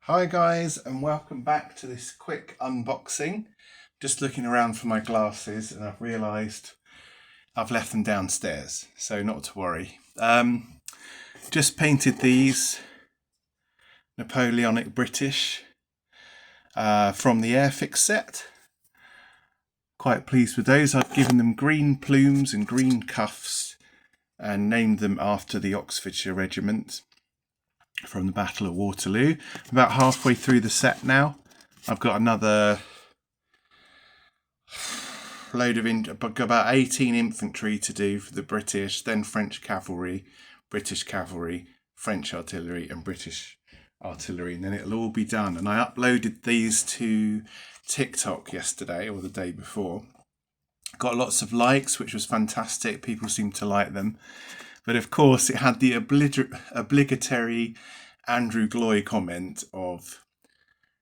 Hi guys, and welcome back to this quick unboxing. Just looking around for my glasses and I've realised I've left them downstairs, so not to worry. Just painted these Napoleonic British from the Airfix set. Quite pleased with those. I've given them green plumes and green cuffs and named them after the Oxfordshire Regiment from the Battle of Waterloo. About halfway through the set now. I've got another load of about 18 infantry to do for the British, then French cavalry, British cavalry, French artillery and British artillery, and then it'll all be done. And I uploaded these to TikTok yesterday or the day before. Got lots of likes, which was fantastic. People seemed to like them. But of course, it had the obligatory Andrew Gloy comment of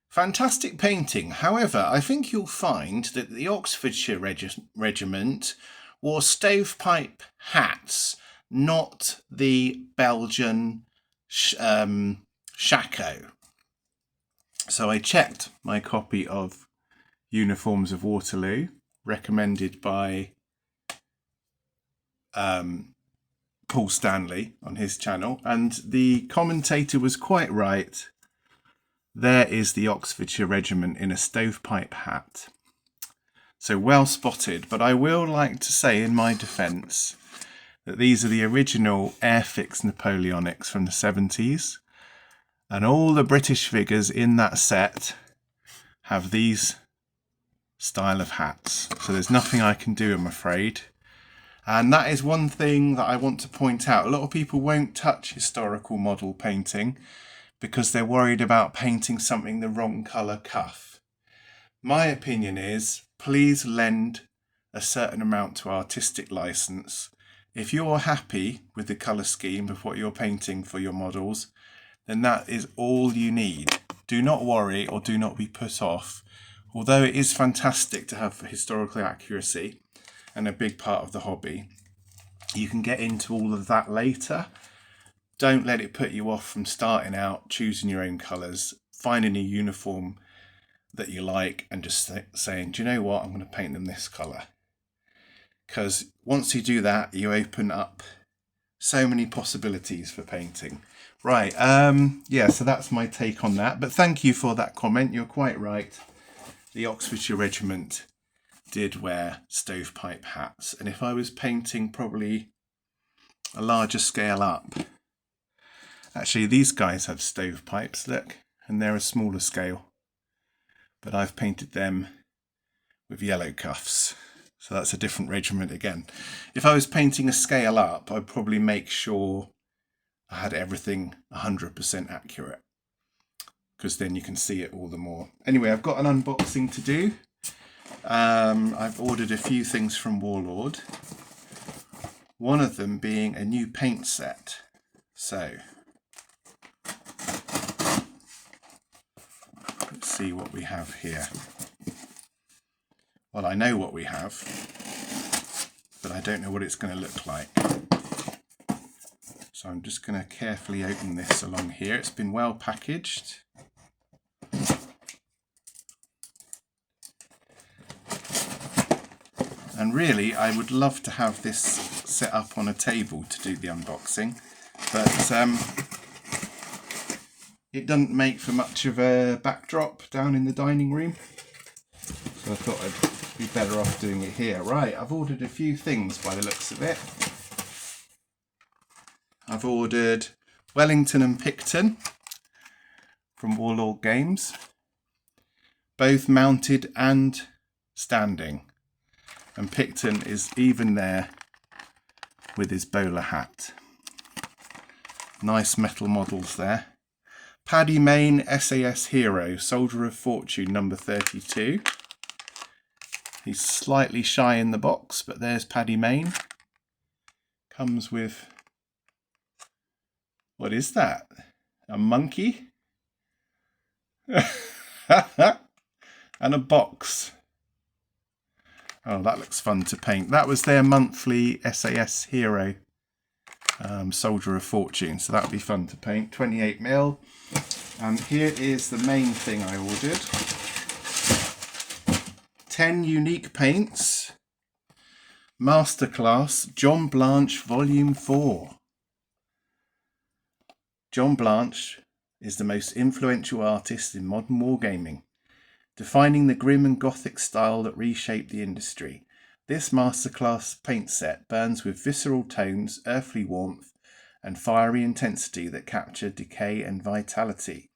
fantastic painting. However, I think you'll find that the Oxfordshire Regiment wore stovepipe hats, not the Belgian shako. So I checked my copy of Uniforms of Waterloo, recommended by Paul Stanley on his channel, and the commentator was quite right. There is the Oxfordshire Regiment in a stovepipe hat. So well spotted, but I will like to say in my defence that these are the original Airfix Napoleonics from the 70s, and all the British figures in that set have these style of hats. So there's nothing I can do, I'm afraid. And that is one thing that I want to point out. A lot of people won't touch historical model painting because they're worried about painting something the wrong colour cuff. My opinion is, please lend a certain amount to artistic licence. If you're happy with the colour scheme of what you're painting for your models, then that is all you need. Do not worry or do not be put off. Although it is fantastic to have historical accuracy and a big part of the hobby, you can get into all of that later. Don't let it put you off from starting out, choosing your own colours, finding a uniform that you like and just saying, do you know what, I'm going to paint them this colour. Because once you do that, you open up so many possibilities for painting. Right, yeah, so that's my take on that. But thank you for that comment. You're quite right. The Oxfordshire Regiment did wear stovepipe hats, and if I was painting probably a larger scale up, actually these guys have stovepipes, look, and they're a smaller scale, but I've painted them with yellow cuffs, so that's a different regiment again. If I was painting a scale up, I'd probably make sure I had everything 100% accurate, because then you can see it all the more. Anyway, I've got an unboxing to do. I've ordered a few things from Warlord, one of them being a new paint set. So let's see what we have here. Well, I know what we have, but I don't know what it's going to look like. So I'm just going to carefully open this along here. It's been well packaged. And really, I would love to have this set up on a table to do the unboxing, but it doesn't make for much of a backdrop down in the dining room. So I thought I'd be better off doing it here. Right, I've ordered a few things by the looks of it. I've ordered Wellington and Picton from Warlord Games, both mounted and standing. And Picton is even there with his bowler hat. Nice metal models there. Paddy Mayne SAS Hero, Soldier of Fortune number 32. He's slightly shy in the box, but there's Paddy Mayne. Comes with, what is that? A monkey? And a box. Oh, that looks fun to paint. That was their monthly SAS Hero Soldier of Fortune, so that would be fun to paint. 28mm. And here is the main thing I ordered. 10 unique paints. Masterclass John Blanche Volume 4. John Blanche is the most influential artist in modern wargaming, defining the grim and gothic style that reshaped the industry. This masterclass paint set burns with visceral tones, earthly warmth, and fiery intensity that capture decay and vitality.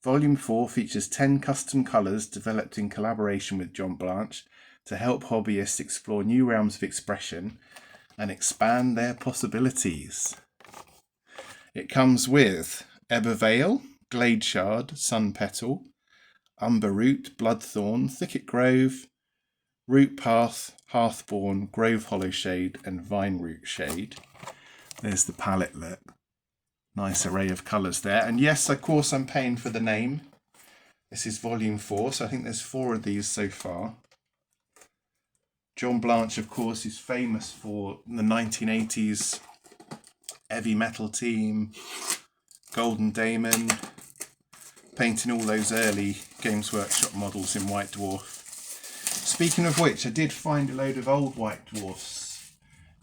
Volume 4 features 10 custom colours developed in collaboration with John Blanche to help hobbyists explore new realms of expression and expand their possibilities. It comes with Ebba Vale, Glade Shard, Sun Petal, Umber Root, Bloodthorn, Thicket Grove, Root Path, Hearthborn, Grove Hollow Shade and Vine Root Shade. There's the palette look. Nice array of colours there. And yes, of course, I'm paying for the name. This is volume 4, so I think there's 4 of these so far. John Blanche, of course, is famous for the 1980s heavy metal team, Golden Daemon, painting all those early Games Workshop models in White Dwarf. Speaking of which, I did find a load of old White Dwarfs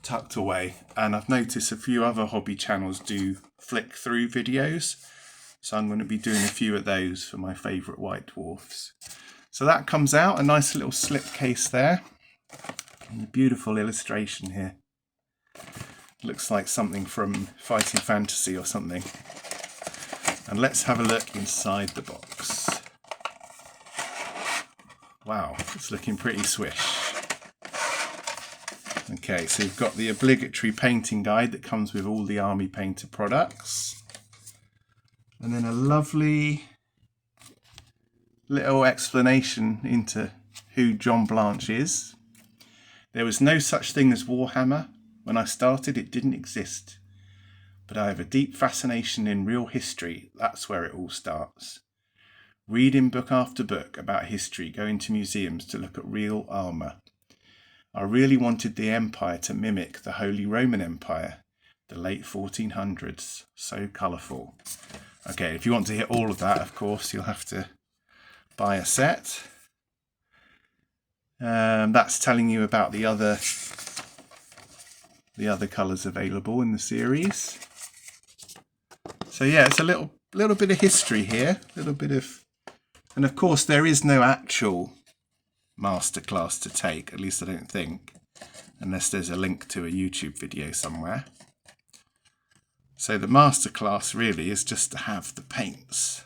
tucked away, and I've noticed a few other hobby channels do flick through videos, so I'm going to be doing a few of those for my favourite White Dwarfs. So that comes out, a nice little slip case there, and a beautiful illustration here. Looks like something from Fighting Fantasy or something. And let's have a look inside the box. Wow, it's looking pretty swish. Okay, so you've got the obligatory painting guide that comes with all the Army Painter products. And then a lovely little explanation into who John Blanche is. There was no such thing as Warhammer. When I started, it didn't exist. But I have a deep fascination in real history. That's where it all starts. Reading book after book about history, going to museums to look at real armour. I really wanted the Empire to mimic the Holy Roman Empire, the late 1400s. So colourful. Okay, if you want to hear all of that, of course, you'll have to buy a set. That's telling you about the other colours available in the series. So yeah, it's a little bit of history here, and of course there is no actual masterclass to take, at least I don't think, unless there's a link to a YouTube video somewhere. So the masterclass really is just to have the paints.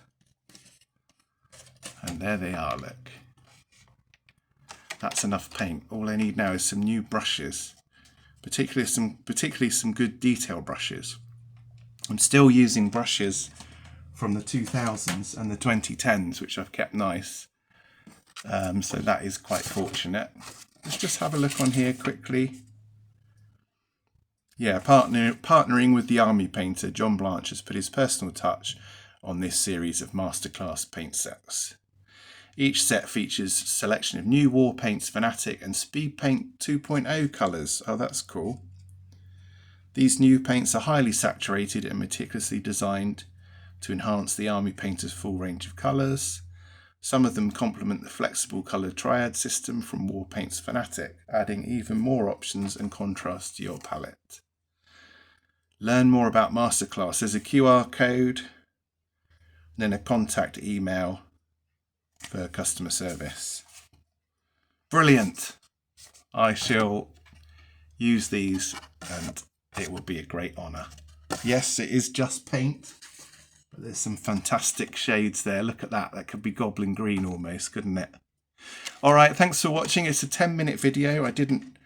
And there they are, look. That's enough paint. All I need now is some new brushes, particularly some good detail brushes. I'm still using brushes from the 2000s and the 2010s, which I've kept nice. So that is quite fortunate. Let's just have a look on here quickly. Yeah, partnering with the Army Painter, John Blanche has put his personal touch on this series of masterclass paint sets. Each set features a selection of new War Paints Fanatic and Speed Paint 2.0 colours. Oh, that's cool. These new paints are highly saturated and meticulously designed to enhance the Army Painter's full range of colours. Some of them complement the flexible colour triad system from War Paints Fanatic, adding even more options and contrast to your palette. Learn more about Masterclass. There's a QR code, then a contact email for customer service. Brilliant! I shall use these and it will be a great honour. Yes, it is just paint, but there's some fantastic shades there. Look at that. That could be Goblin Green almost, couldn't it? All right, thanks for watching. It's a 10-minute video. I didn't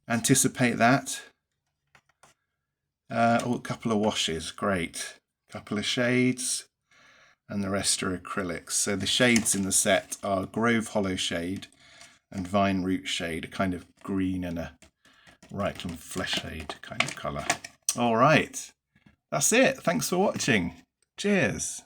anticipate that. Oh, a couple of washes. Great. A couple of shades. And the rest are acrylics. So the shades in the set are Grove Hollow Shade and Vine Root Shade, a kind of green and a Reichland Flesh Shade kind of colour. All right, that's it. Thanks for watching. Cheers.